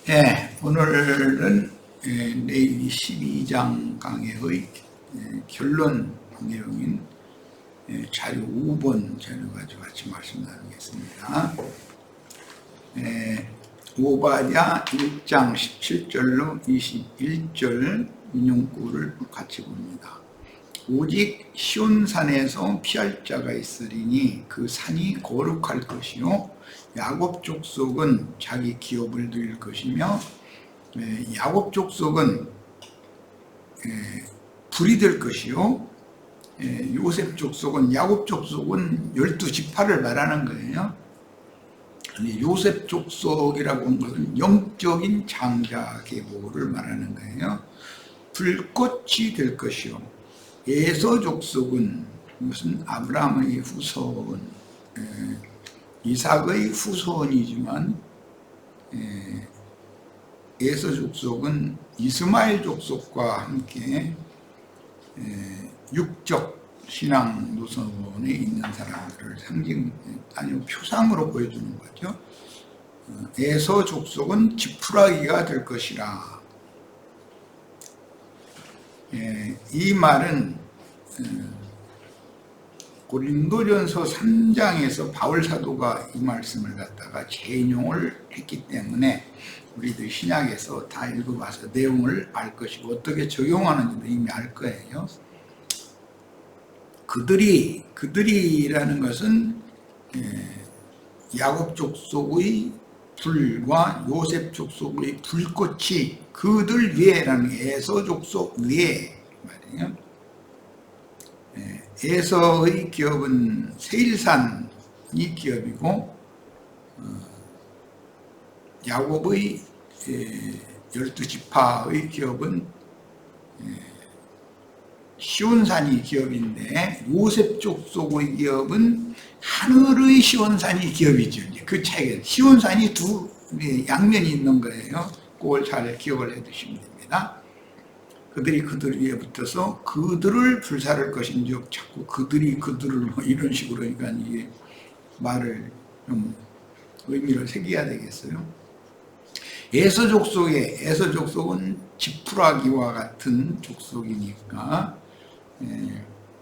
예, 오늘은 레위기 12장 강해의 결론 내용인 자료 5번 자료 가지고 같이 말씀 나누겠습니다. 오바댜 1장 17절로 21절 인용구를 같이 봅니다. 오직 시온산에서 피할 자가 있으리니 그 산이 거룩할 것이요 야곱 족속은 자기 기업을 누릴 것이며 야곱 족속은 불이 될 것이요 요셉 족속은 야곱 족속은 12지파를 말하는 거예요. 요셉 족속이라고 하는 것은 영적인 장자 계보를 말하는 거예요. 불꽃이 될 것이요 에서 족속은 무슨 아브라함의 후손, 이삭의 후손이지만 에서 족속은 이스마엘 족속과 함께 육적 신앙 노선에 있는 사람들을 아니면 표상으로 보여주는 거죠. 에서 족속은 지푸라기가 될 것이라. 이 말은 고린도전서 3장에서 바울 사도가 이 말씀을 갖다가 재인용을 했기 때문에 우리들 신약에서 다 읽어봐서 내용을 알 것이고 어떻게 적용하는지도 이미 알 거예요. 그들이라는 것은 야곱 족속의 불과 요셉 족속의 불꽃이 그들 위에라는 에서 족속 위에 말이에요. 에서의 기업은 세일산이 기업이고 야곱의 12지파의 기업은 시온산이 기업인데 요셉 족속의 기업은 하늘의 시온산이 기업이죠. 그 차이가 시온산이 두 양면이 있는 거예요. 그걸 잘 기억을 해 두시면 됩니다. 그들이 그들 위에 붙어서 그들을 불사를 것인즉 자꾸 그들을 뭐 이런 식으로 하니까 이게 말을 좀 의미를 새겨야 되겠어요. 에서 족속은 지푸라기와 같은 족속이니까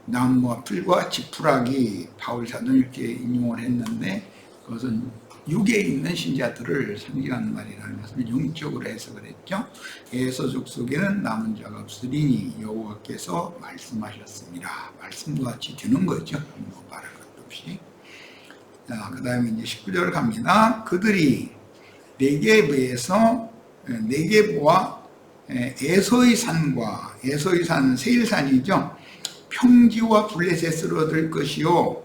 나무와 풀과 지푸라기 바울 사도는 이렇게 인용을 했는데 그것은 육에 있는 신자들을 상징하는 말이라는 것을 영적으로 해석을 했죠. 에서 족속에는 남은 자가 없으리니 여호와께서 말씀하셨습니다. 말씀과 같이 되는 거죠. 뭐 말할 것도 없이. 자, 그 다음에 이제 19절 갑니다. 그들이 네게보와 에서의 산 세일산이죠. 평지와 블레셋으로 얻을 것이요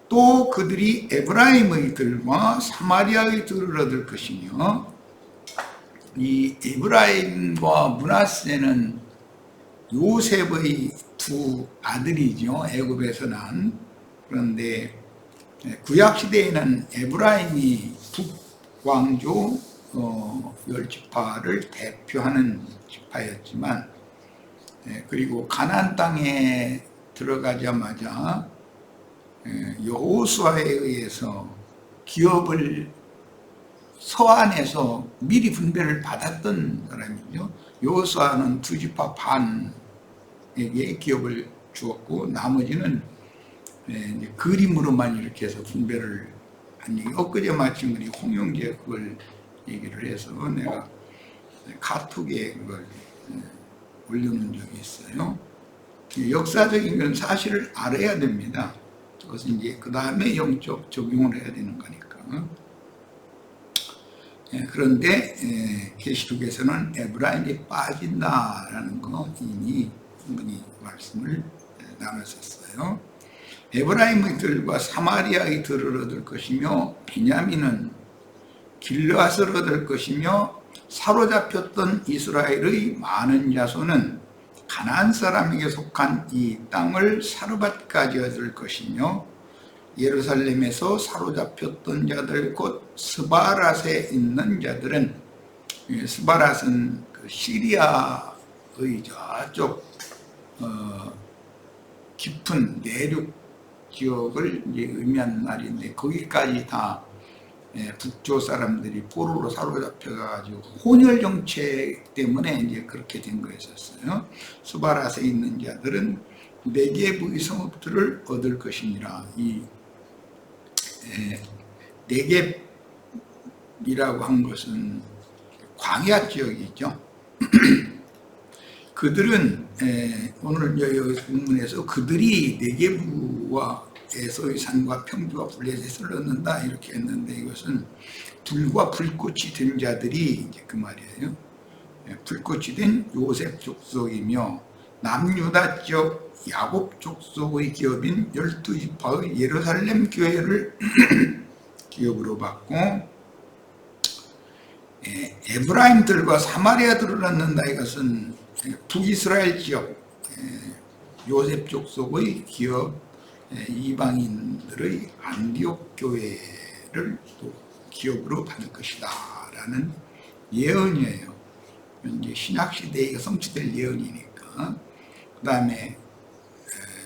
또 그들이 에브라임의 들과 사마리아의 들을 얻을 것이며 이 에브라임과 므낫세는 요셉의 두 아들이죠. 애굽에서 난. 그런데 구약시대에는 에브라임이 북왕조 10지파를 대표하는 지파였지만 그리고 가나안 땅에 들어가자마자 여호수아에 의해서 기업을 서안에서 미리 분배를 받았던 사람이죠. 여호수아는 2지파 반에게 기업을 주었고 나머지는 그림으로만 이렇게 해서 분배를 한 얘기. 엊그제 마침 우리 홍영재 그걸 얘기를 해서 내가 카톡에 그걸 올려놓은 적이 있어요. 역사적인 건 사실을 알아야 됩니다. 그것은 이제 그 다음에 영적 적용을 해야 되는 거니까. 그런데 계시록에서는 에브라임이 빠진다라는 거 이미 충분히 말씀을 나눴었어요. 에브라임의 들과 사마리아의 들을 얻을 것이며 베냐민은 길르앗을 얻을 것이며 사로잡혔던 이스라엘의 많은 자손은 가나안 사람에게 속한 이 땅을 사르밧까지 얻을 것이며 예루살렘에서 사로잡혔던 자들 곧 스바랏에 있는 자들은 스바랏은 그 시리아의 저쪽 깊은 내륙 지역을 이제 의미하는 말인데 거기까지 다 북조 사람들이 포로로 사로잡혀가지고 혼혈 정책 때문에 이제 그렇게 된 거였었어요. 수바랏에 있는 자들은 네게브의 성읍들을 얻을 것이니라. 이 네겝이라고 한 것은 광야 지역이죠. 그들은 오늘 여기 본문에서 그들이 네게브와 에서의 산과 평지와 블레셋을 얻는다 이렇게 했는데, 이것은 불과 불꽃이 된 자들이 이제 그 말이에요. 불꽃이 된 요셉 족속이며 남유다 지역 야곱 족속의 기업인 12지파의 예루살렘 교회를 기업으로 받고, 에브라임들과 사마리아들을 얻는다. 이것은 북이스라엘 지역 요셉 족속의 기업 이방인들의 안디옥 교회를 또 기업으로 받을 것이다 라는 예언이에요. 이제 신약시대에 성취될 예언이니까. 그 다음에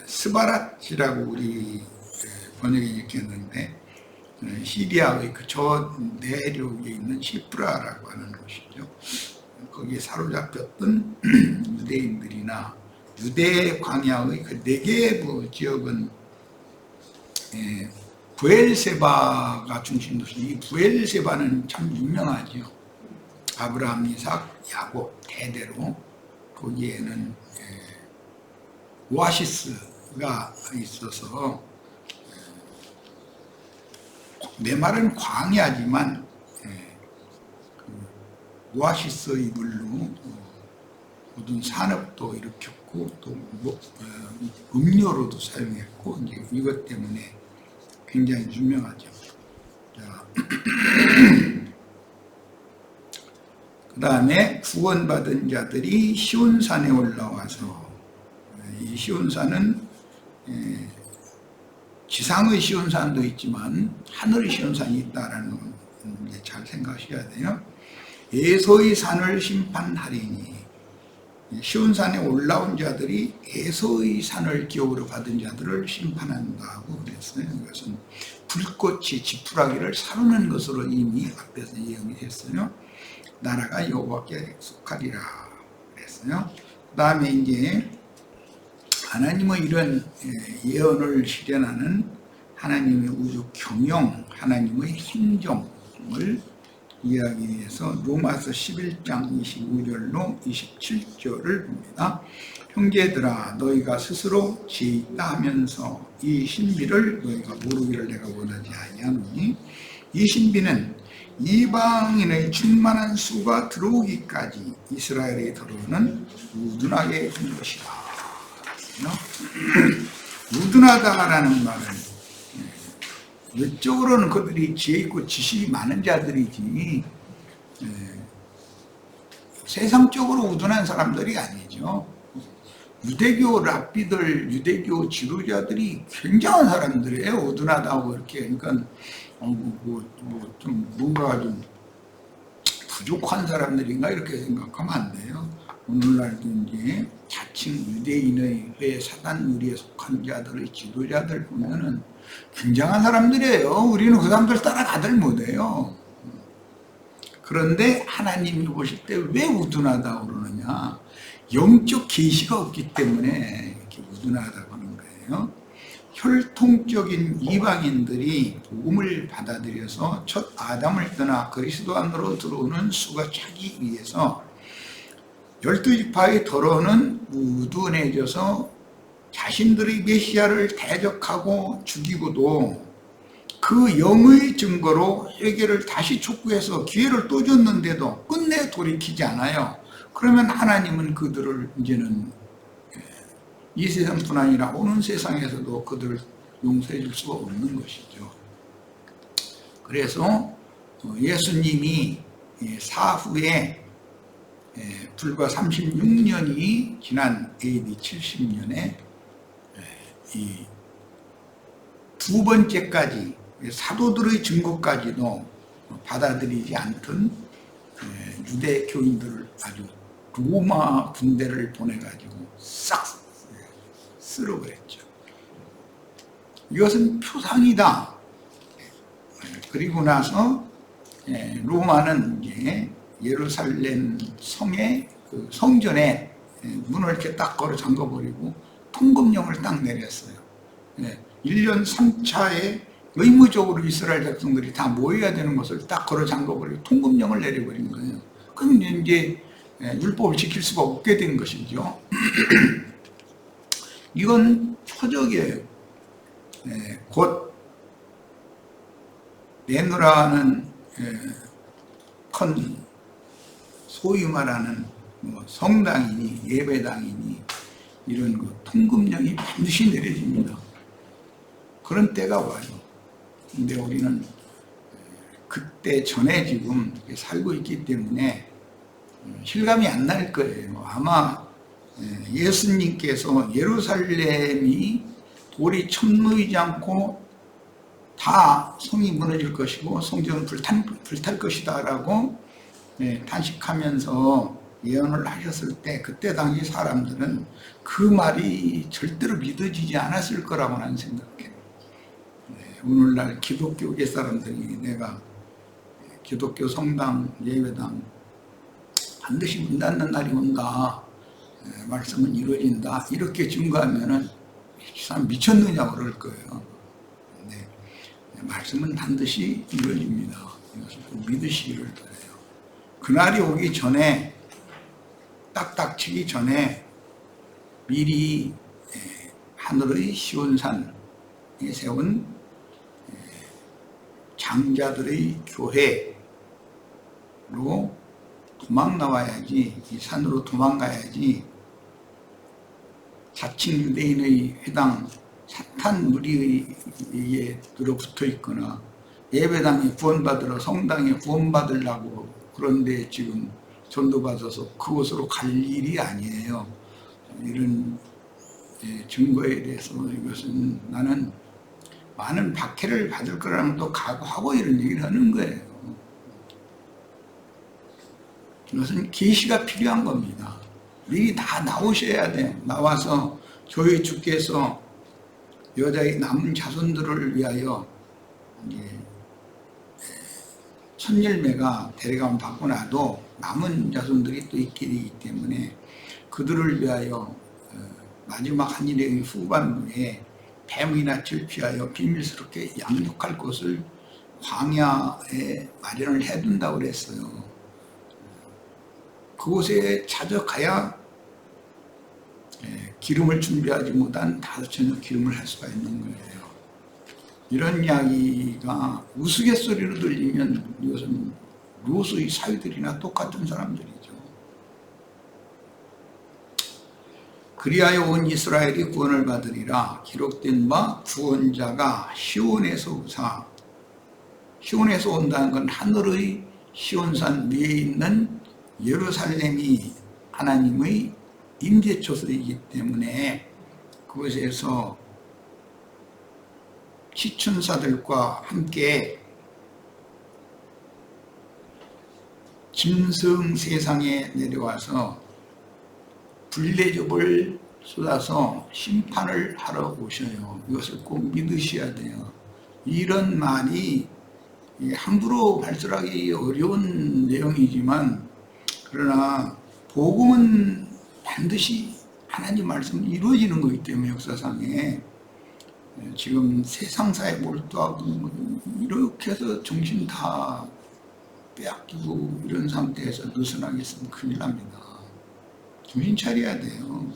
스바랏이라고 우리 번역에 이렇게 했는데, 시리아의 그 저 내륙에 있는 시프라라고 하는 곳이죠. 거기에 사로잡혔던 유대인들이나 유대 광야의 그 네게브 지역은 부엘세바가 중심 도시. 이 부엘세바는 참 유명하죠. 아브라함, 이삭, 야곱 대대로 거기에는 오아시스가 있어서, 내 말은 광야지만 오아시스의 물로 모든 산업도 일으켰고 또 음료로도 사용했고, 이제 이것 때문에 굉장히 유명하죠. 그 다음에 구원받은 자들이 시온산에 올라와서, 이 시온산은 지상의 시온산도 있지만 하늘의 시온산이 있다라는 걸 잘 생각하셔야 돼요. 에서의 산을 심판하리니, 시온산에 올라온 자들이 에서의 산을 기업으로 받은 자들을 심판한다고 그랬어요. 이것은 불꽃이 지푸라기를 사르는 것으로 이미 앞에서 예언했어요. 나라가 여호와께 속하리라 그랬어요. 그 다음에 이제 하나님의 이런 예언을 실현하는 하나님의 우주 경영, 하나님의 행정을 이야기해서 로마서 11장 25절로 27절을 봅니다. 형제들아, 너희가 스스로 지혜 있다 하면서 이 신비를 너희가 모르기를 내가 원하지 아니하노니, 이 신비는 이방인의 충만한 수가 들어오기까지 이스라엘에 들어오는 우둔하게 된 것이다. 우둔하다라는 말은 외적으로는 그들이 지혜 있고 지식이 많은 자들이지 세상적으로 우둔한 사람들이 아니죠. 유대교 랍비들, 유대교 지도자들이 굉장한 사람들이에요. 우둔하다고 이렇게. 그러니까 좀 뭔가 좀 부족한 사람들인가 이렇게 생각하면 안 돼요. 오늘날도 이제 자칭 유대인의 회 사단 무리에 속한 자들의 지도자들 보면은 굉장한 사람들이에요. 우리는 그 사람들 따라가들 못해요. 그런데 하나님이 보실 때 왜 우둔하다고 그러느냐? 영적 계시가 없기 때문에 이렇게 우둔하다고 하는 거예요. 혈통적인 이방인들이 복음을 받아들여서 첫 아담을 떠나 그리스도 안으로 들어오는 수가 차기 위해서 12지파의 더러는 우둔해져서 자신들의 메시아를 대적하고 죽이고도 그 영의 증거로 회개를 다시 촉구해서 기회를 또 줬는데도 끝내 돌이키지 않아요. 그러면 하나님은 그들을 이제는 이 세상뿐 아니라 오는 세상에서도 그들을 용서해 줄 수가 없는 것이죠. 그래서 예수님이 사후에 불과 36년이 지난 AD 70년에 이 두 번째까지 사도들의 증거까지도 받아들이지 않던 유대교인들을 아주 로마 군대를 보내가지고 싹 쓸어버렸죠. 이것은 표상이다. 그리고 나서 로마는 이제 예루살렘 성의 그 성전에 문을 이렇게 딱 걸어 잠궈버리고 통금령을 딱 내렸어요. 1년 3차에 의무적으로 이스라엘 백성들이 다 모여야 되는 것을 딱 걸어 잠궈버리고 통금령을 내려버린 거예요. 그럼 이제 율법을 지킬 수가 없게 된 것이죠. 이건 표적이에요. 곧 내노라는 큰 소위 말하는 성당이니 예배당이니 이런 거 통금령이 반드시 내려집니다. 그런 때가 와요. 근데 우리는 그때 전에 지금 살고 있기 때문에 실감이 안 날 거예요. 아마 예수님께서 예루살렘이 돌이 천무이지 않고 다 성이 무너질 것이고 성전은 불탈 것이다 라고 탄식하면서 예언을 하셨을 때 그때 당시 사람들은 그 말이 절대로 믿어지지 않았을 거라고 나는 생각해요. 오늘날 기독교계 사람들이 내가 기독교 성당 예배당 반드시 문 닫는 날이 온다, 말씀은 이루어진다 이렇게 증거하면은 이 사람 미쳤느냐고 그럴 거예요. 네. 말씀은 반드시 이루어집니다. 이것을 꼭 믿으시기를 바라요. 그날이 오기 전에 딱딱치기 전에 미리 하늘의 시온산에 세운 장자들의 교회로 도망 나와야지, 이 산으로 도망가야지 자칭 유대인의 회당 사탄 무리에 들어붙어 있거나 예배당에 구원받으러 성당에 구원받으려고 그런데 지금 전도받아서 그곳으로 갈 일이 아니에요. 이런 증거에 대해서 이것은 나는 많은 박해를 받을 거라는 것도 각오하고 이런 얘기를 하는 거예요. 이것은 계시가 필요한 겁니다. 미리 다 나오셔야 돼요. 나와서 저희 주께서 여자의 남은 자손들을 위하여 첫 열매가 데려가면 받고 나도 남은 자손들이 또 있기 때문에 그들을 위하여 마지막 한 일의 후반부에 뱀의 낯을 피하여 비밀스럽게 양육할 곳을 광야에 마련을 해둔다고 그랬어요. 그곳에 찾아가야 기름을 준비하지 못한 다섯천여 기름을 할 수가 있는 거예요. 이런 이야기가 우스갯소리로 들리면 이것은 로스의 사위들이나 똑같은 사람들이죠. 그리하여 온 이스라엘이 구원을 받으리라. 기록된 바 구원자가 시온에서 오사. 시온에서 온다는 건 하늘의 시온산 위에 있는 예루살렘이 하나님의 임재초소이기 때문에 그곳에서 시춘사들과 함께 짐승 세상에 내려와서 불레접을 쏟아서 심판을 하러 오셔요. 이것을 꼭 믿으셔야 돼요. 이런 말이 함부로 발설하기 어려운 내용이지만 그러나 복음은 반드시 하나님 말씀이 이루어지는 거기 때문에 역사상에 지금 세상사에 몰두하고 이렇게 해서 정신 다 빼앗기고 이런 상태에서 느슨하게 있으면 큰일 납니다. 정신 차려야 돼요.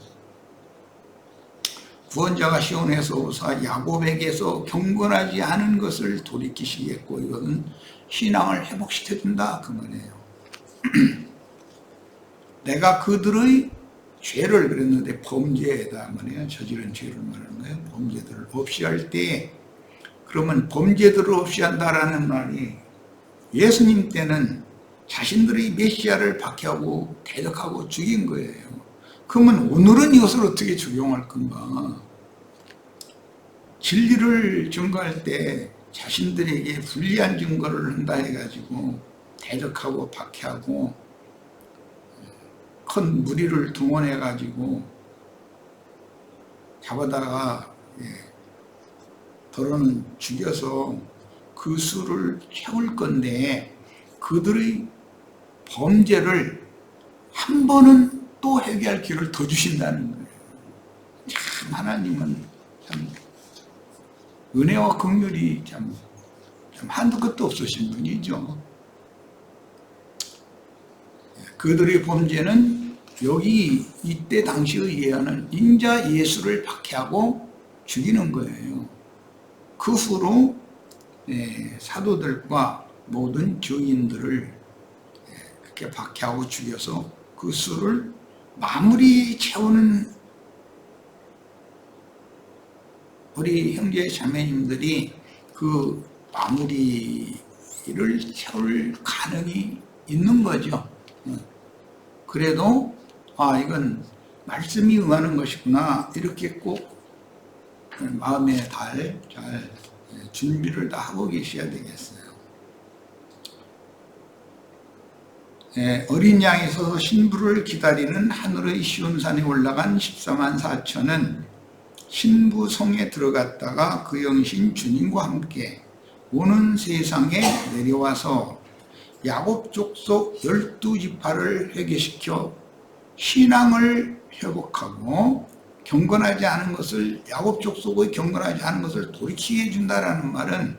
구원자가 시온에서 오사 야곱에게서 경건하지 않은 것을 돌이키시겠고 이것은 신앙을 회복시켜준다 그 말이에요. 내가 그들의 죄를 그랬는데 범죄에다 말이에요. 저지른 죄를 말하는 거예요. 범죄들을 없이 할 때 그러면 범죄들을 없이 한다라는 말이 예수님 때는 자신들의 메시아를 박해하고 대적하고 죽인 거예요. 그러면 오늘은 이것을 어떻게 적용할 건가? 진리를 증거할 때 자신들에게 불리한 증거를 한다 해가지고 대적하고 박해하고 큰 무리를 동원해가지고 잡아다가 더러는 죽여서 그 수를 채울 건데 그들의 범죄를 한 번은 또 회개할 기회를 더 주신다는 거예요. 참 하나님은 참 은혜와 긍휼이 참 한도 끝도 없으신 분이죠. 그들의 범죄는 여기 이때 당시의 예언은 인자 예수를 박해하고 죽이는 거예요. 그 후로 사도들과 모든 증인들을 그렇게 박해하고 죽여서 그 수를 마무리 채우는 우리 형제 자매님들이 그 마무리를 채울 가능이 있는 거죠. 그래도 이건 말씀이 응하는 것이구나 이렇게 꼭 마음에 잘 준비를 다 하고 계셔야 되겠어요. 어린 양이 서서 신부를 기다리는 하늘의 시온산에 올라간 14만 4천은 신부 성에 들어갔다가 그 영신 주님과 함께 오는 세상에 내려와서 야곱 족속 12지파를 회개시켜 신앙을 회복하고 경건하지 않은 것을 야곱 족속의 경건하지 않은 것을 돌이키게 해준다라는 말은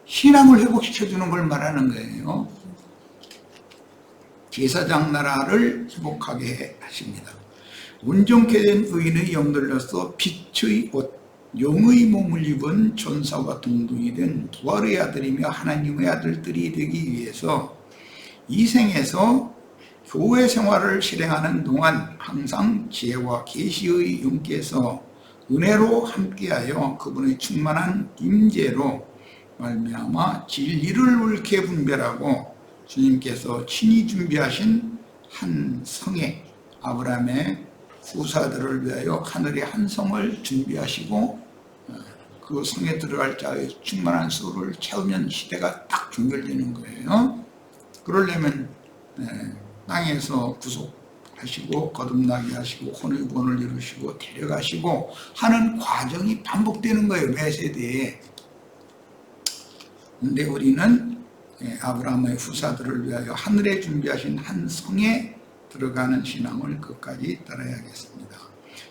신앙을 회복시켜주는 걸 말하는 거예요. 제사장 나라를 회복하게 하십니다. 온전케 된 의인의 영들로서 빛의 옷, 영의 몸을 입은 천사와 동등이 된 부활의 아들이며 하나님의 아들들이 되기 위해서 이 생에서 교회 생활을 실행하는 동안 항상 지혜와 계시의 영께서 은혜로 함께하여 그분의 충만한 임재로 말미암아 진리를 옳게 분별하고 주님께서 친히 준비하신 한 성에 아브라함의 후사들을 위하여 하늘의 한 성을 준비하시고 그 성에 들어갈 자의 충만한 수를 채우면 시대가 딱 종결되는 거예요. 그러려면 땅에서 구속하시고 거듭나게 하시고 혼의 구원을 이루시고 데려가시고 하는 과정이 반복되는 거예요. 매 세대에. 근데 우리는 아브라함의 후사들을 위하여 하늘에 준비하신 한 성에 들어가는 신앙을 끝까지 따라야겠습니다.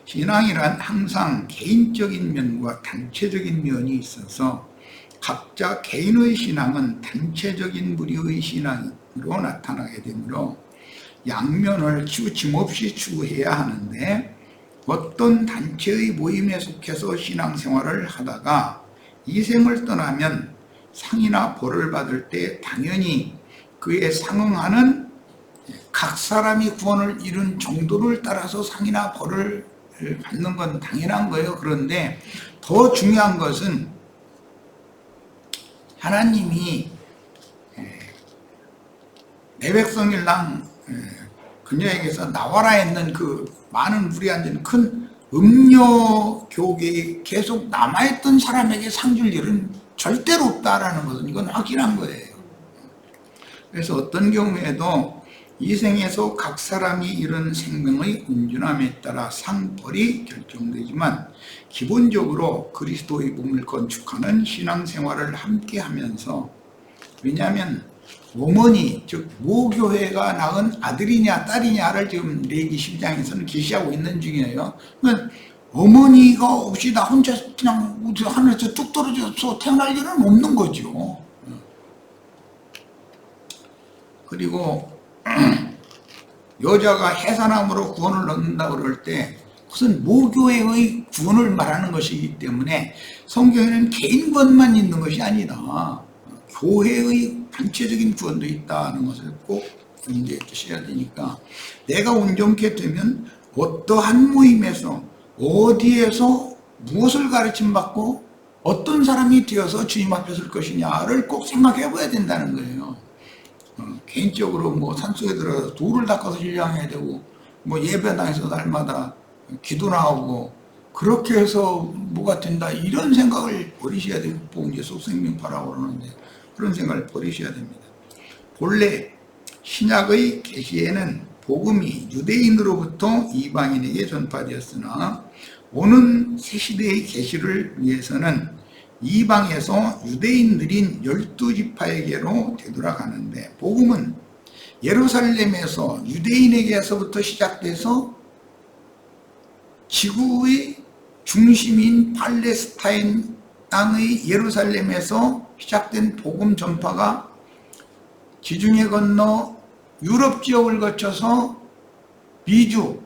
신앙이란 항상 개인적인 면과 단체적인 면이 있어서 각자 개인의 신앙은 단체적인 무리의 신앙으로 나타나게 되므로 양면을 치우침없이 추구해야 하는데 어떤 단체의 모임에 속해서 신앙생활을 하다가 이 생을 떠나면 상이나 벌을 받을 때 당연히 그에 상응하는 각 사람이 구원을 이룬 정도를 따라서 상이나 벌을 받는 건 당연한 거예요. 그런데 더 중요한 것은 하나님이 내 백성일랑 그녀에게서 나와라 했는 그 많은 무리 앉은 큰 음료 교계에 계속 남아있던 사람에게 상 줄 일은 절대로 없다라는 것은 이건 확실한 거예요. 그래서 어떤 경우에도 이 생에서 각 사람이 이룬 생명의 온전함에 따라 상벌이 결정되지만 기본적으로 그리스도의 몸을 건축하는 신앙생활을 함께 하면서 왜냐하면 어머니 즉 모교회가 낳은 아들이냐 딸이냐를 지금 레위기 10장에서는 계시하고 있는 중이에요. 그러니까 어머니가 없이 나 혼자 그냥 하늘에서 뚝 떨어져서 태어날 일은 없는 거죠. 그리고 여자가 해산함으로 구원을 얻는다 그럴 때 그것은 모교회의 구원을 말하는 것이기 때문에 성경에는 개인 구원만 있는 것이 아니다. 교회의 단체적인 구원도 있다는 것을 꼭 염두에 두셔야 되니까 내가 온전케 되면 어떠한 모임에서 어디에서 무엇을 가르침받고 어떤 사람이 되어서 주님 앞에 설 것이냐를 꼭 생각해 봐야 된다는 거예요. 개인적으로 뭐 산속에 들어가서 돌을 닦아서 신령해야 되고 뭐 예배당에서 날마다 기도나 하고 그렇게 해서 뭐가 된다 이런 생각을 버리셔야 되고 이제 속생명파라고 그러는데 그런 생각을 버리셔야 됩니다. 본래 신약의 계시에는 복음이 유대인으로부터 이방인에게 전파되었으나 오는 새 시대의 계시를 위해서는 이방에서 유대인들인 12지파에게로 되돌아가는데, 복음은 예루살렘에서 유대인에게서부터 시작돼서 지구의 중심인 팔레스타인 땅의 예루살렘에서 시작된 복음 전파가 지중해 건너 유럽 지역을 거쳐서 미주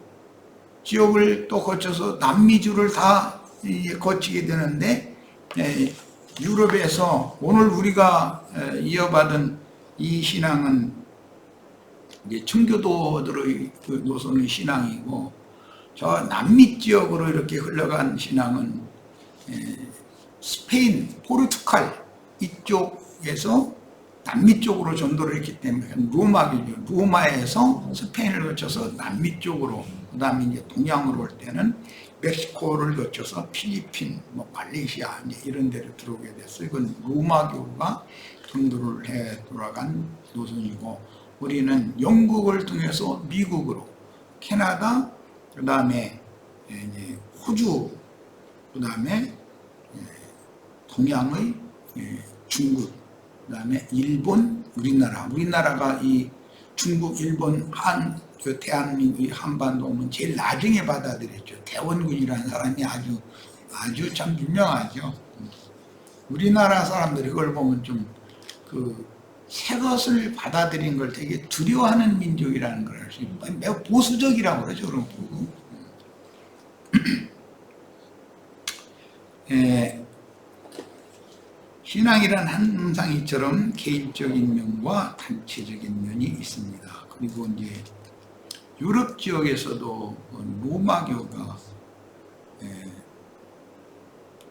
지역을 또 거쳐서 남미주를 다 거치게 되는데, 유럽에서 오늘 우리가 이어받은 이 신앙은 이제 청교도들의 그 노선의 신앙이고, 저 남미 지역으로 이렇게 흘러간 신앙은 스페인, 포르투갈 이쪽에서 남미 쪽으로 전도를 했기 때문에 로마교죠. 로마에서 스페인을 거쳐서 남미 쪽으로, 그 다음에 이제 동양으로 올 때는 멕시코를 거쳐서 필리핀, 말레이시아 이런 데를 들어오게 됐어요. 이건 로마교가 전도를 해 돌아간 노선이고, 우리는 영국을 통해서 미국으로, 캐나다, 그 다음에 호주, 그 다음에 동양의 중국, 그 다음에 일본, 우리나라가 이 중국, 일본, 그 대한민국의 한반도 오면 제일 나중에 받아들였죠. 대원군이라는 사람이 아주 참 유명하죠. 우리나라 사람들이 그걸 보면 좀 새 것을 받아들인 걸 되게 두려워하는 민족이라는 걸 알 수 있어요. 매우 보수적이라고 그러죠. 그런 부분. 신앙이란 항상 이처럼 개인적인 면과 단체적인 면이 있습니다. 그리고 이제 유럽 지역에서도 로마교가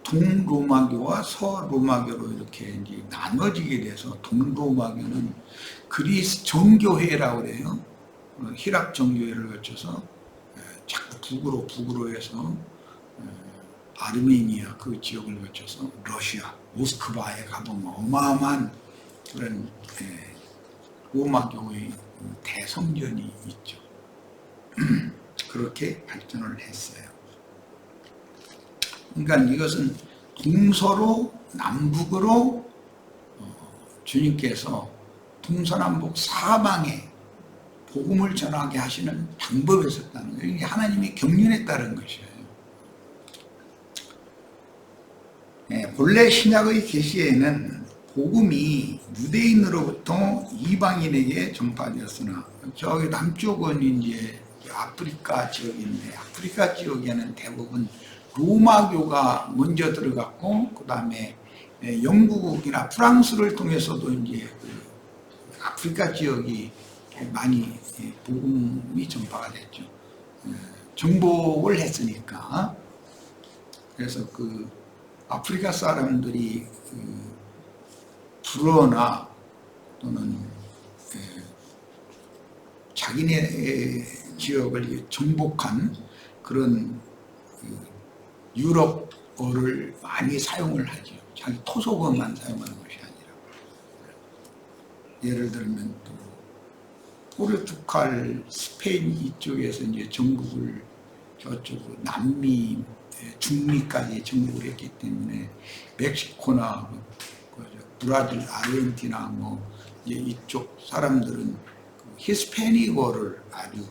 동로마교와 서로마교로 이렇게 이제 나눠지게 돼서, 동로마교는 그리스 정교회라고 그래요. 히랍 정교회를 거쳐서 자꾸 북으로 해서 아르메니아 그 지역을 거쳐서 러시아 모스크바에 가보면 어마어마한 그런 로마교의 대성전이 있죠. 그렇게 발전을 했어요. 그러니까 이것은 동서로 남북으로 주님께서 동서남북 사방에 복음을 전하게 하시는 방법이 있었다는 거예요. 이게 하나님의 경륜에 따른 것이에요. 본래 신약의 계시에는 복음이 유대인으로부터 이방인에게 전파되었으나, 저기 남쪽은 이제 아프리카 지역인데, 아프리카 지역에는 대부분 로마교가 먼저 들어갔고, 그 다음에 영국이나 프랑스를 통해서도 이제 아프리카 지역이 많이 복음이 전파가 됐죠. 정복을 했으니까. 그래서 아프리카 사람들이 불어나 또는 자기네 지역을 정복한 그런 유럽어를 많이 사용을 하죠. 자기 토속어만 사용하는 것이 아니라. 예를 들면 또 포르투갈, 스페인 이쪽에서 이제 정복을 저쪽으로 남미, 중미까지 정복을 했기 때문에 멕시코나 브라질, 아르헨티나 이제 이쪽 사람들은 히스패닉어를 아주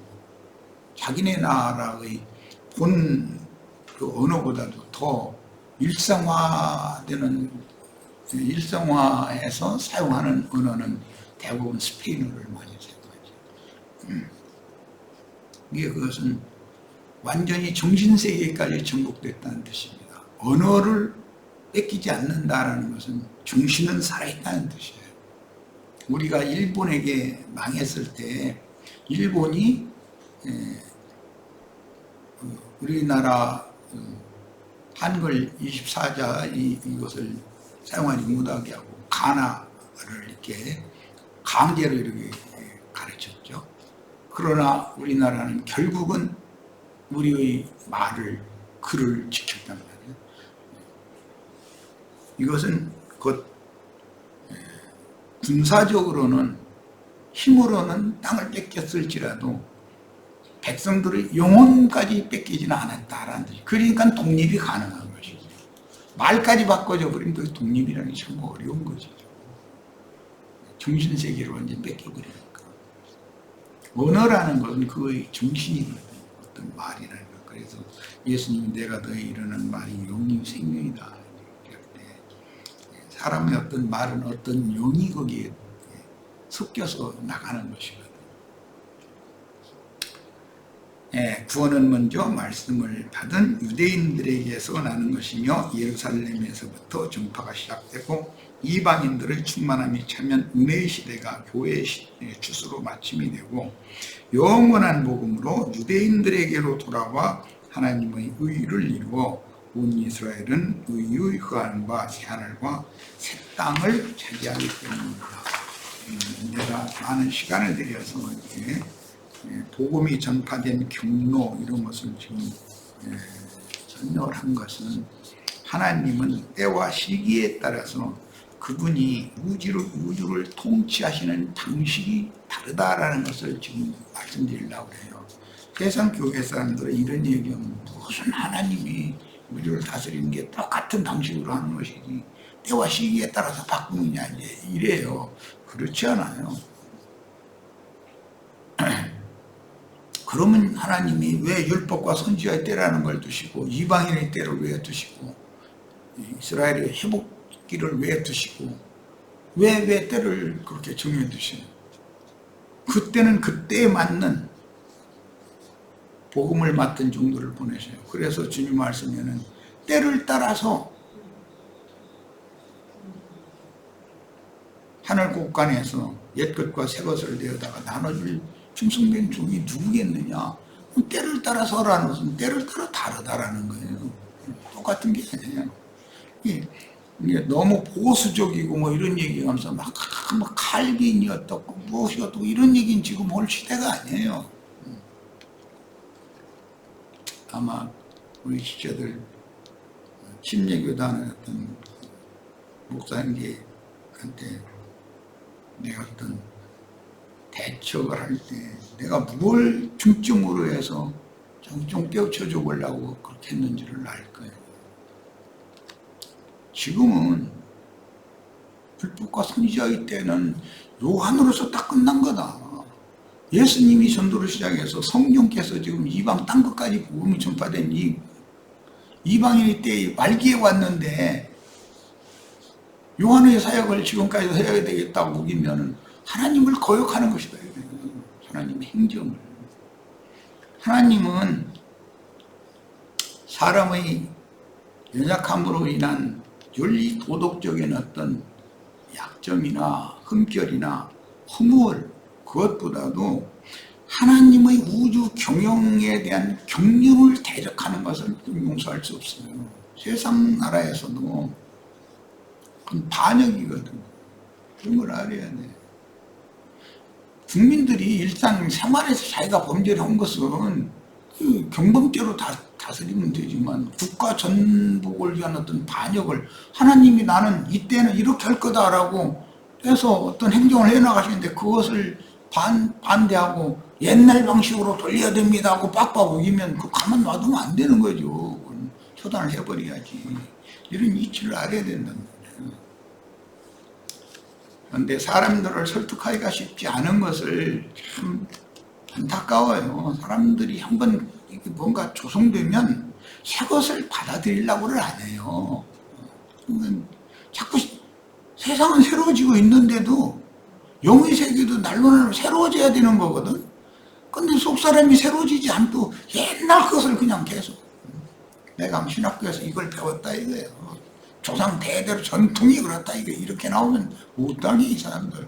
자기네 나라의 본 그 언어보다도 더 일상화해서 사용하는 언어는 대부분 스페인어를 많이 사용하죠. 이게 그것은 완전히 정신세계까지 정복됐다는 뜻입니다. 언어를 뺏기지 않는다라는 것은 정신은 살아있다는 뜻이에요. 우리가 일본에게 망했을 때 일본이 우리나라 한글 24자 이것을 사용하지 못하게 하고 가나를 이렇게 강제로 이렇게 가르쳤죠. 그러나 우리나라는 결국은 우리의 글을 지켰단 말이에요. 이것은 군사적으로는 힘으로는 땅을 뺏겼을지라도 백성들의 영혼까지 뺏기지는 않았다라는 뜻이. 그러니까 독립이 가능한 것이죠. 말까지 바꿔줘 버리면 그 독립이라는 게 참 어려운 거죠. 정신세계로 완전히 뺏겨버리니까. 언어라는 것은 그의 정신이거든요. 어떤 말이라는 것. 그래서 예수님이 내가 너에 이르는 말이 영이 생명이다. 이럴 때 사람의 어떤 말은 어떤 영이 거기에 섞여서 나가는 것이거든요. 구원은 먼저 말씀을 받은 유대인들에게서 나는 것이며 예루살렘에서부터 전파가 시작되고 이방인들의 충만함이 차면 은혜의 시대가 교회의 주수로 마침이 되고 영원한 복음으로 유대인들에게로 돌아와 하나님의 의를 이루어 온 이스라엘은 의의 흑암과 새하늘과 새 땅을 차지하기 때문입니다. 내가 많은 시간을 들여서 이렇게 복음이 전파된 경로 이런 것을 지금 설명을 한 것은 하나님은 때와 시기에 따라서 그분이 우주를 통치하시는 방식이 다르다라는 것을 지금 말씀드리려고 해요. 세상 교회 사람들은 이런 얘기하면 무슨 하나님이 우주를 다스리는 게 똑같은 방식으로 하는 것이지 때와 시기에 따라서 바꾸느냐 이래요. 그렇지 않아요. 그러면 하나님이 왜 율법과 선지자의 때라는 걸 두시고 이방인의 때를 왜 두시고 이스라엘의 회복기를 왜 두시고 왜 때를 그렇게 정해 두시요? 그때는 그때에 맞는 복음을 맡은 종들을 보내셔요. 그래서 주님 말씀에는 때를 따라서 하늘 곳간에서 옛것과 새것을 내어다가 나눠줄 충성된 종이 누구겠느냐? 때를 따라서라는 것은 때를 따라 다르다라는 거예요. 똑같은 게 아니에요. 이게 너무 보수적이고 뭐 이런 얘기하면서 막 칼빈이 어떻고 무엇이 어떻고 이런 얘기는 지금 올 시대가 아니에요. 아마 우리 지체들 침례교단의 어떤 목사님한테 내가 어떤 대처를 할 때 내가 뭘 중점으로 해서 좀 깨우쳐줘 보려고 그렇게 했는지를 알 거예요. 지금은 불법과 선지자의 때는 요한으로서 딱 끝난 거다. 예수님이 전도를 시작해서 성령께서 지금 이방 땅끝까지 복음이 전파된 이방인의 때의 말기에 왔는데 요한의 사역을 지금까지 해야 되겠다고 우기면 하나님을 거역하는 것이다. 하나님의 행정을. 하나님은 사람의 연약함으로 인한 윤리 도덕적인 어떤 약점이나 흠결이나 허물 그것보다도 하나님의 우주 경영에 대한 경륜을 대적하는 것을 용서할 수 없어요. 세상 나라에서도 그건 반역이거든요. 그런 걸 알아야 돼. 국민들이 일상 생활에서 자기가 범죄를 한 것은 그 경범죄로 다스리면 되지만 국가 전복을 위한 어떤 반역을 하나님이 나는 이때는 이렇게 할 거다라고 해서 어떤 행정을 해나가시는데 그것을 반대하고 옛날 방식으로 돌려야 됩니다 하고 빡빡 우기면 그 가만 놔두면 안 되는 거죠. 처단을 해버려야지. 이런 이치를 알아야 된단 말이에요. 그런데 사람들을 설득하기가 쉽지 않은 것을 참 안타까워요. 사람들이 한번 뭔가 조성되면 새 것을 받아들이려고를 안 해요. 자꾸 세상은 새로워지고 있는데도 영의 세계도 날로 새로워져야 되는 거거든. 근데 속사람이 새로워지지 않고 옛날 것을 그냥 계속 내가 신학교에서 이걸 배웠다 이거예요. 조상 대대로 전통이 그렇다 이거 이렇게 나오면 못하니 이 사람들.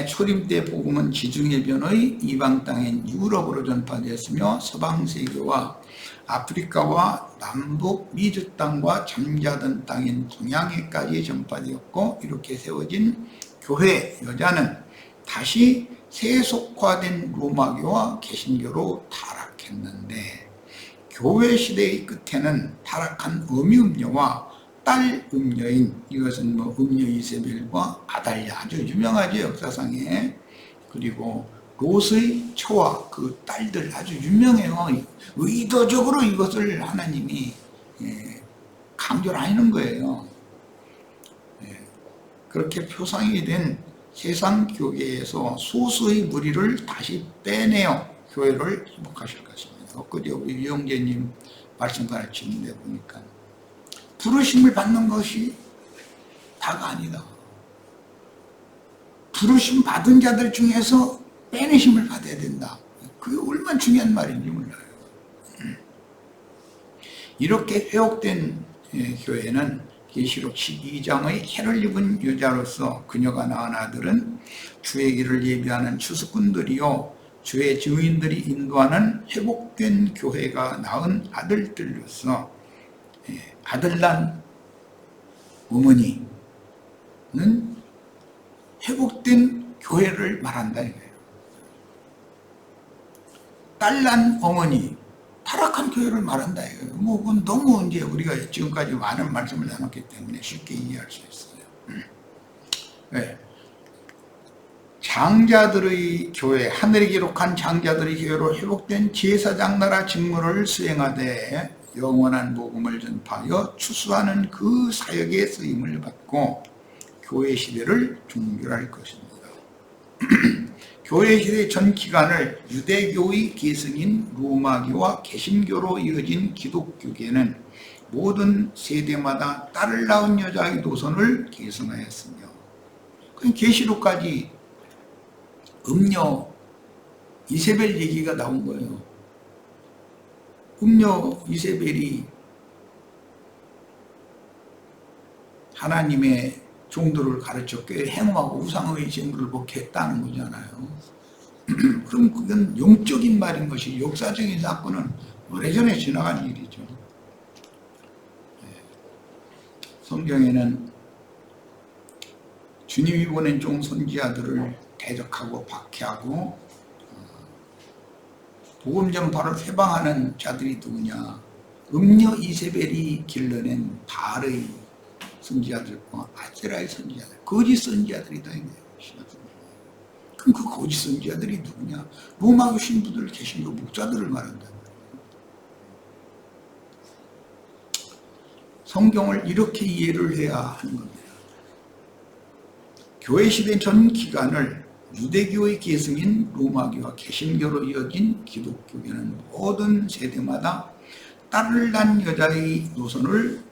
초림 때 복음은 지중해변의 이방 땅인 유럽으로 전파되었으며 서방 세계와 아프리카와 남북 미주 땅과 잠자던 땅인 동양에까지 전파되었고 이렇게 세워진 교회 여자는 다시 세속화된 로마교와 개신교로 타락했는데 교회 시대의 끝에는 타락한 어미음녀와 딸 음녀인 이것은 뭐 음녀 이세벨과 아달랴 아주 유명하죠 역사상에. 그리고 롯의 처와 그 딸들 아주 유명해요. 의도적으로 이것을 하나님이 강조를 하는 거예요. 그렇게 표상이 된 세상 교계에서 소수의 무리를 다시 빼내어 교회를 회복하실 것입니다. 엊그제 우리 유영재님 말씀 가르치는데 보니까 부르심을 받는 것이 다가 아니다. 부르심 받은 자들 중에서 빼내심을 받아야 된다. 그게 얼마나 중요한 말인지 몰라요. 이렇게 회복된 교회는 계시록 12장의 해를 입은 여자로서 그녀가 낳은 아들은 주의 길을 예비하는 추수꾼들이요 주의 증인들이 인도하는 회복된 교회가 낳은 아들들로서 아들 난 어머니는 회복된 교회를 말한다 이거예요. 딸 난 어머니 타락한 교회를 말한다 이거예요. 뭐 그건 너무 이제 우리가 지금까지 많은 말씀을 나눴기 때문에 쉽게 이해할 수 있어요. 네. 장자들의 교회, 하늘이 기록한 장자들의 교회로 회복된 제사장 나라 직무를 수행하되 영원한 복음을 전파하여 추수하는 그 사역의 쓰임을 받고 교회 시대를 종결할 것입니다. 교회 시대 전 기간을 유대교의 계승인 로마교와 개신교로 이어진 기독교계는 모든 세대마다 딸을 낳은 여자의 노선을 계승하였으며 계시록까지 음녀 이세벨 얘기가 나온 거예요. 음녀 이세벨이 하나님의 종들을 가르쳐 꽤 행음하고 우상의 제물을 먹겠다는 거잖아요. 그럼 그건 영적인 말인 것이 역사적인 사건은 오래전에 지나간 일이죠. 성경에는 주님이 보낸 종 선지자들을 대적하고 박해하고 복음 전파를 회방하는 자들이 누구냐? 음녀 이세벨이 길러낸 바알의 선지자들과 아세라의 선지자들, 거짓 선지자들이다 이거예요. 그럼 그 거짓 선지자들이 누구냐? 로마교 신부들 개신교 목자들을 말한다. 성경을 이렇게 이해를 해야 하는 겁니다. 교회 시대 전 기간을 유대교의 계승인 로마교와 개신교로 이어진 기독교계는 모든 세대마다 딸을 낳은 여자의 노선을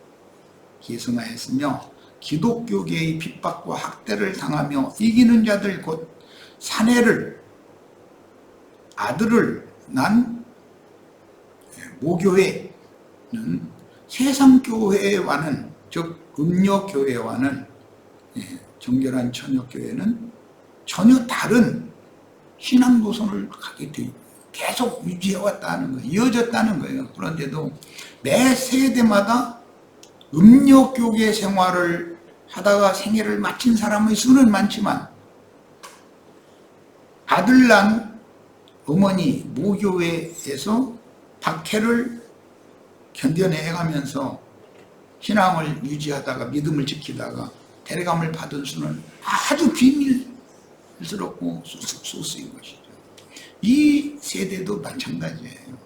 계승하였으며 기독교계의 핍박과 학대를 당하며 이기는 자들 곧 사내를 아들을 난 모교회는 세상교회와는 즉 음녀교회와는 정결한 처녀교회는 전혀 다른 신앙 노선을 가게 돼 계속 유지해왔다는 거예요. 이어졌다는 거예요. 그런데도 매 세대마다 음녀교계 생활을 하다가 생애를 마친 사람의 수는 많지만 아들 난 어머니 모교회에서 박해를 견뎌내가면서 신앙을 유지하다가 믿음을 지키다가 데려감을 받은 수는 아주 비밀스럽고 소수인 것이죠. 이 세대도 마찬가지예요.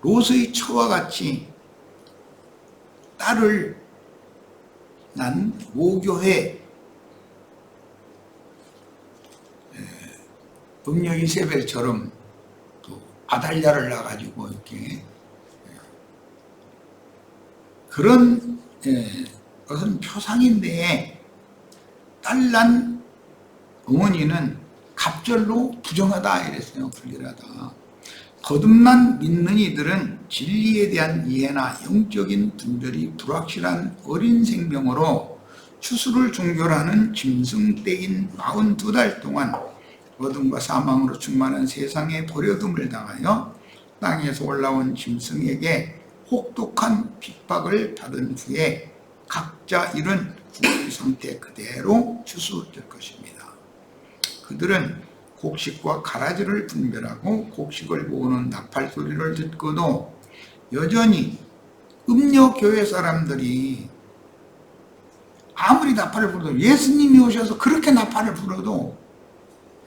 롯의 처와 같이 딸을 난 모교회 음녀 이세벨처럼 또 아달랴를 낳아가지고 이렇게 그런 것은 표상인데 딸 난 어머니는 갑절로 부정하다 이랬어요. 불결하다. 거듭난 믿는 이들은 진리에 대한 이해나 영적인 분별이 불확실한 어린 생명으로 추수를 종결하는 짐승떼인 42달 동안 어둠과 사망으로 충만한 세상에 버려둠을 당하여 땅에서 올라온 짐승에게 혹독한 핍박을 받은 후에 각자 이룬 구원의 상태 그대로 추수될 것입니다. 그들은 곡식과 가라지를 분별하고 곡식을 모으는 나팔 소리를 듣고도 여전히 음녀교회 사람들이 아무리 나팔을 불어도 예수님이 오셔서 그렇게 나팔을 불어도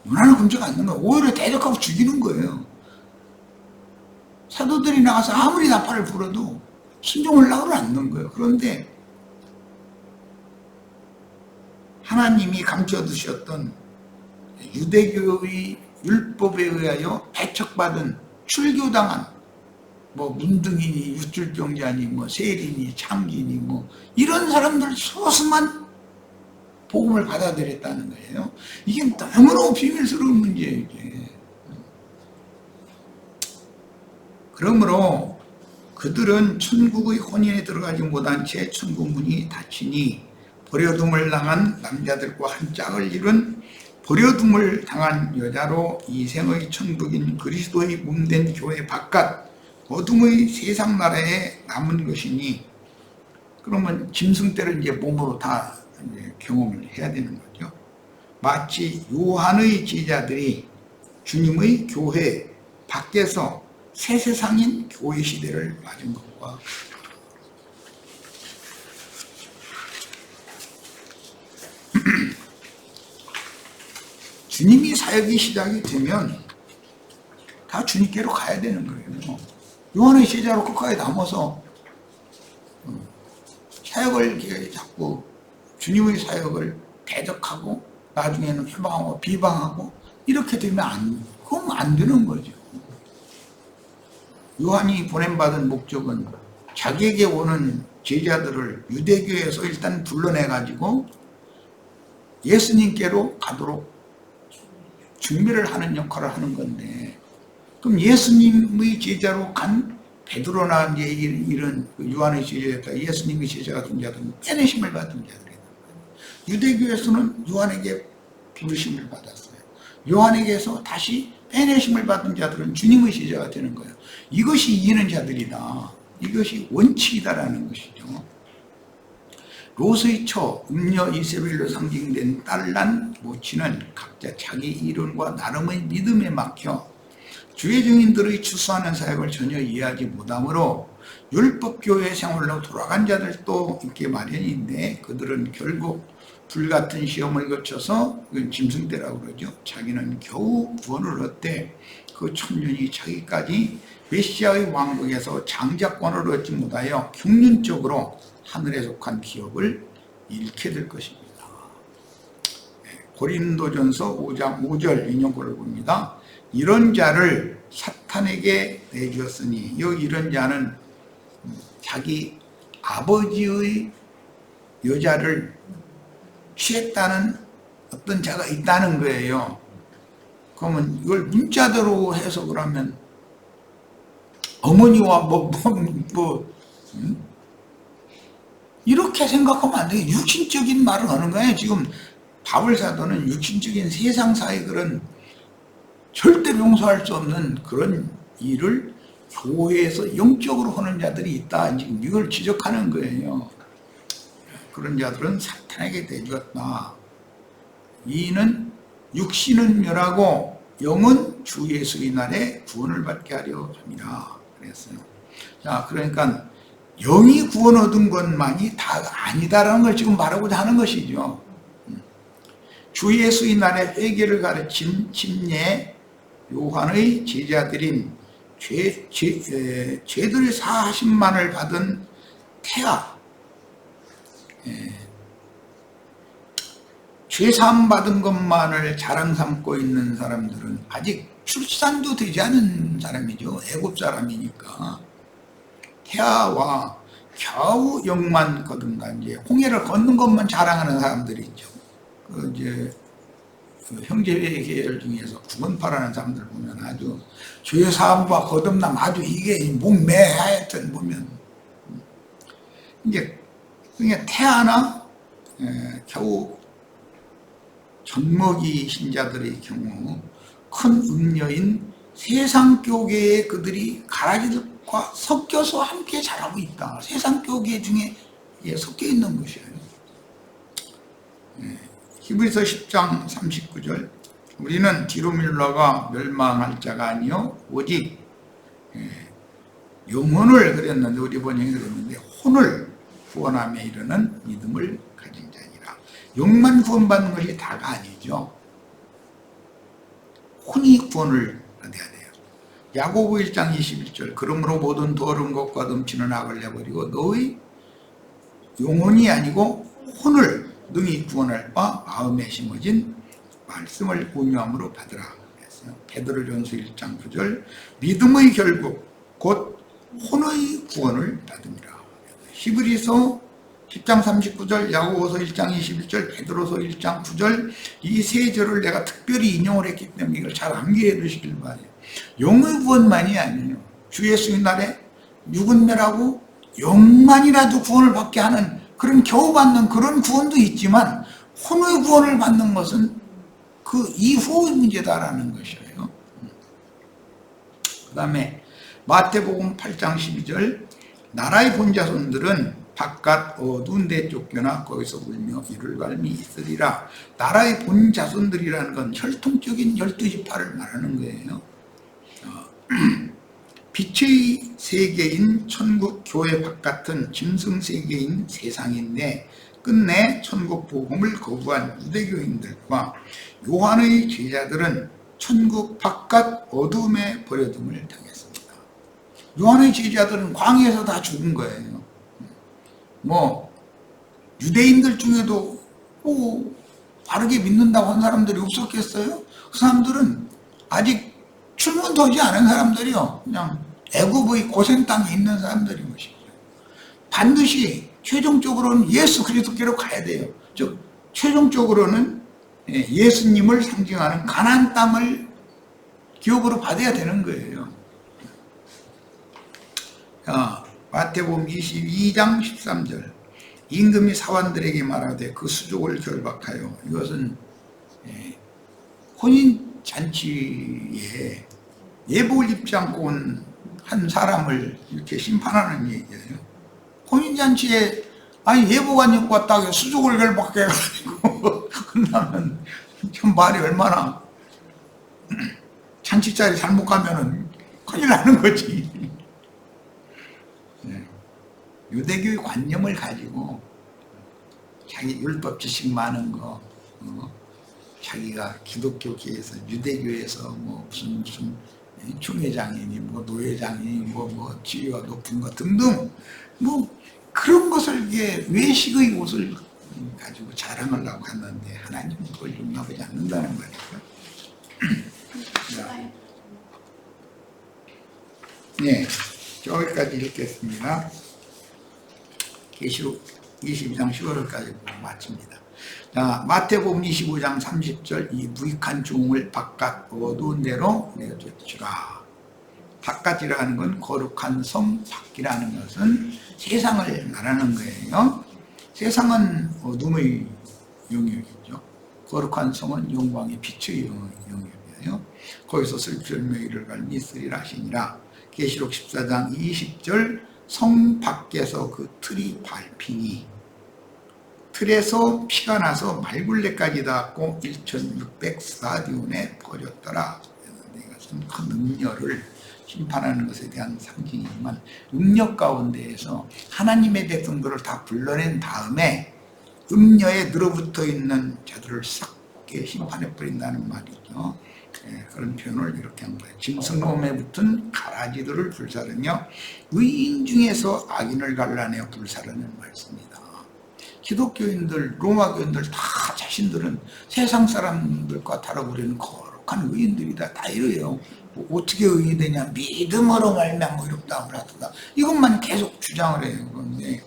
문화는 금지가 않는 거예요. 오히려 대적하고 죽이는 거예요. 사도들이 나가서 아무리 나팔을 불어도 순종하려고 않는 거예요. 그런데 하나님이 감춰두셨던 유대교의 율법에 의하여 배척받은 출교당한 뭐 문둥이니 유출병자니 뭐 세리니 참기니 뭐 이런 사람들 소수만 복음을 받아들였다는 거예요. 이게 너무너무 비밀스러운 문제예요. 이게. 그러므로 그들은 천국의 혼인에 들어가지 못한 채 천국 문이 닫히니 버려둠을 당한 남자들과 한 짝을 이룬 버려둠을 당한 여자로 이 생의 천국인 그리스도의 몸된 교회 바깥 어둠의 세상 나라에 남은 것이니, 그러면 짐승 때를 이제 몸으로 다 이제 경험을 해야 되는 거죠. 마치 요한의 제자들이 주님의 교회 밖에서 새 세상인 교회 시대를 맞은 것과 주님이 사역이 시작이 되면 다 주님께로 가야 되는 거예요. 요한의 제자로 끝까지 남아서 사역을 자꾸 주님의 사역을 대적하고 나중에는 회방하고 비방하고 이렇게 되면 그건 안 되는 거죠. 요한이 보냄받은 목적은 자기에게 오는 제자들을 유대교에서 일단 불러내가지고 예수님께로 가도록 준비를 하는 역할을 하는 건데, 그럼 예수님의 제자로 간 베드로나 이제 이런 요한의 제자였다, 예수님의 제자가 된 자들은 빼내심을 받은 자들이다. 유대교에서는 요한에게 부르심을 받았어요. 요한에게서 다시 빼내심을 받은 자들은 주님의 제자가 되는 거예요. 이것이 이기는 자들이다. 이것이 원칙이다라는 것이죠. 롯의 처 음녀 이세벨로 상징된 딸난 모친은 각자 자기 이론과 나름의 믿음에 막혀 주의 증인들의 추수하는 사역을 전혀 이해하지 못하므로 율법교회 생활로 돌아간 자들도 있기 마련인데, 그들은 결국 불같은 시험을 거쳐서, 짐승대라고 그러죠. 자기는 겨우 구원을 얻되 그 천년이 차기까지 메시아의 왕국에서 장자권을 얻지 못하여 경륜적으로 하늘에 속한 기업을 잃게 될 것입니다. 고린도전서 5장 5절 인용구를 봅니다. 이런 자를 사탄에게 내주었으니, 이런 자는 자기 아버지의 여자를 취했다는 어떤 자가 있다는 거예요. 그러면 이걸 문자대로 해석을 하면 어머니와 이렇게 생각하면 안 돼요. 육신적인 말을 하는 거예요. 지금 바울 사도는 육신적인 세상사의 그런 절대 용서할 수 없는 그런 일을 교회에서 영적으로 하는 자들이 있다, 지금 이걸 지적하는 거예요. 그런 자들은 사탄에게 내주었다. 이는 육신은 멸하고 영은 주 예수의 날에 구원을 받게 하려 합니다. 그랬어요. 자, 그러니까 영이 구원 얻은 것만이 다 아니다라는 걸 지금 말하고자 하는 것이죠. 주 예수의 날에 회개를 가르친 침례 요한의 제자들인 죄들의 사하심만을 받은 태아, 죄사함 받은 것만을 자랑 삼고 있는 사람들은 아직 출산도 되지 않은 사람이죠. 애굽 사람이니까. 태아와 겨우 영만 거둔다, 이제 홍해를 걷는 것만 자랑하는 사람들이 있죠. 그 형제회 계열 중에서 구원파라는 사람들 보면 아주 죄사함과 거듭남, 아주 이게 몸매 하여튼 보면 이제 태아나 겨우 젖먹이 신자들의 경우 큰 음녀인 세상교계에 그들이 가라지들과 섞여서 함께 자라고 있다. 세상교계 중에 섞여 있는 것이에요. 히브리서 10장 39절, 우리는 뒤로 밀러가 멸망할 자가 아니요 오직 영혼을, 그랬는데 우리 번역이 그랬는데 혼을 구원함에 이르는 믿음을 가진 자니라. 영만 구원받는 것이 다가 아니죠. 혼이 구원을 받아야 돼요. 야고보 1장 21절 그러므로 모든 더러운 것과 넘치는 악을 내버리고 너의 영혼이 아니고 혼을 능히 구원할 바 마음에 심어진 말씀을 온유함으로 받으라. 베드로전서 1장 9절 믿음의 결국 곧 혼의 구원을 받음이라. 히브리서 10장 39절, 야고보서 1장 21절, 베드로서 1장 9절 이 세 절을 내가 특별히 인용을 했기 때문에 이걸 잘 암기해 두시길 바래요. 영의 구원만이 아니에요. 주 예수의 날에 육은 멸하고 영만이라도 구원을 받게 하는 그런 겨우 받는 그런 구원도 있지만 혼의 구원을 받는 것은 그 이후의 문제다라는 것이에요. 그 다음에 마태복음 8장 12절 나라의 본자손들은 바깥 어두운 데 쫓겨나 거기서 울며 이를 갈미 있으리라. 나라의 본자손들이라는 건 혈통적인 12지파를 말하는 거예요. 빛의 세계인 천국 교회 바깥은 짐승 세계인 세상인데 끝내 천국 복음을 거부한 유대교인들과 요한의 제자들은 천국 바깥 어둠에 버려둠을 당했습니다. 요한의 제자들은 광야에서 다 죽은 거예요. 뭐 유대인들 중에도 바르게 믿는다고 한 사람들이 없었겠어요? 그 사람들은 아직 출문도 하지 않은 사람들이요. 그냥 애굽의 고센 땅에 있는 사람들인 것이죠. 반드시 최종적으로는 예수 그리스도께로 가야 돼요. 즉 최종적으로는 예수님을 상징하는 가나안 땅을 기업으로 받아야 되는 거예요. 마태복음 22장 13절 임금이 사환들에게 말하되 그 수족을 결박하여 이것은 혼인잔치에 예복을 입지 않고 온 한 사람을 이렇게 심판하는 얘기예요. 혼인잔치에 아니 예복 안 입고 왔다고 수족을 결박해가지고 끝나면 참 말이 얼마나 잔치 자리 잘못 가면은 큰일 나는 거지. 유대교의 관념을 가지고 자기 율법 지식 많은 거 자기가 기독교계에서 유대교에서 뭐 무슨 총회장이니 뭐 노회장이니 뭐 지위가 높은 것 등등 뭐 그런 것을 이게 외식의 옷을 가지고 자랑하려고 하는데 하나님은 그걸 용납하지 않는다는 말이죠. 네, 저기까지 읽겠습니다. 계시록 22장 15절까지 마칩니다. 자, 마태복음 25장 30절 이 무익한 종을 바깥 어두운 데로 내쫓으라. 바깥이라는 건 거룩한 성, 밖이라는 것은 세상을 말하는 거예요. 세상은 어둠의 영역이죠. 거룩한 성은 영광의 빛의 영역이에요. 거기서 슬피울며 이를 갈미 있으리라 하시니라. 계시록 14장 20절 성 밖에서 그 틀이 밟히니 틀에서 피가 나서 말굴레까지 닿았고 1600스타디온에 버렸더라. 이것은 그 능력을 심판하는 것에 대한 상징이지만 음력 가운데에서 하나님의 백성들을 다 불러낸 다음에 음녀에 늘어붙어 있는 자들을 싹게 심판해 버린다는 말이죠. 그런 표현을 이렇게 한 거예요. 짐승몸에 붙은 가라지들을 불사르며 의인 중에서 악인을 갈라내어 불사르는 말씀이다. 기독교인들, 로마교인들 다 자신들은 세상 사람들과 다르고는 거룩한 의인들이다. 다 이래요. 뭐 어떻게 의인이 되냐? 믿음으로 말미암아 의롭다함을 얻었다. 이것만 계속 주장을 해요. 그런데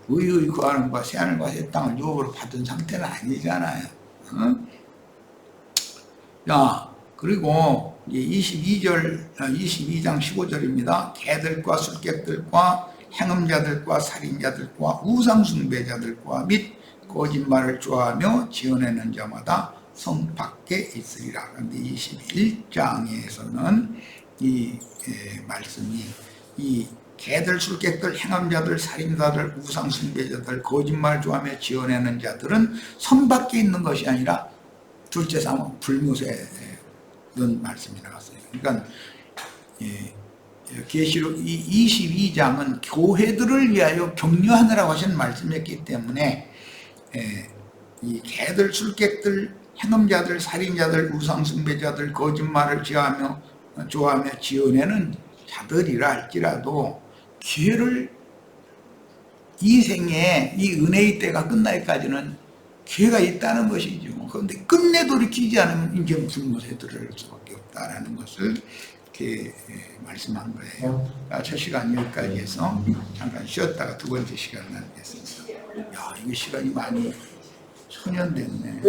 의의 구하는과 새하늘과 새 땅을 유업으로 받은 상태는 아니잖아요. 자, 그리고 22장 15절입니다. 개들과 술객들과 행음자들과 살인자들과 우상숭배자들과 및 거짓말을 좋아하며 지어내는 자마다 성 밖에 있으리라. 그런데 21장에서는 이 말씀이 이 개들, 술객들, 행음자들, 살인자들, 우상숭배자들, 거짓말 좋아하며 지어내는 자들은 성 밖에 있는 것이 아니라 둘째 상황 불무새 이런 말씀이 나왔어요. 그러니까 계시록 22장은 교회들을 위하여 격려하느라고 하신 말씀이었기 때문에 이 개들, 술객들, 행음자들, 살인자들, 우상숭배자들, 거짓말을 좋아하며 지어내는 자들이라 할지라도 기회를 이 생에 이 은혜의 때가 끝날까지는 기회가 있다는 것이죠. 그런데 끝내 돌이키지 않으면 이제 무슨 것에 들어갈 수밖에 없다라는 것을 이렇게 말씀한 거예요. 첫 시간 여기까지 해서 잠깐 쉬었다가 두 번째 시간을 하겠습니다. 야, 이거 시간이 많이 소년됐네.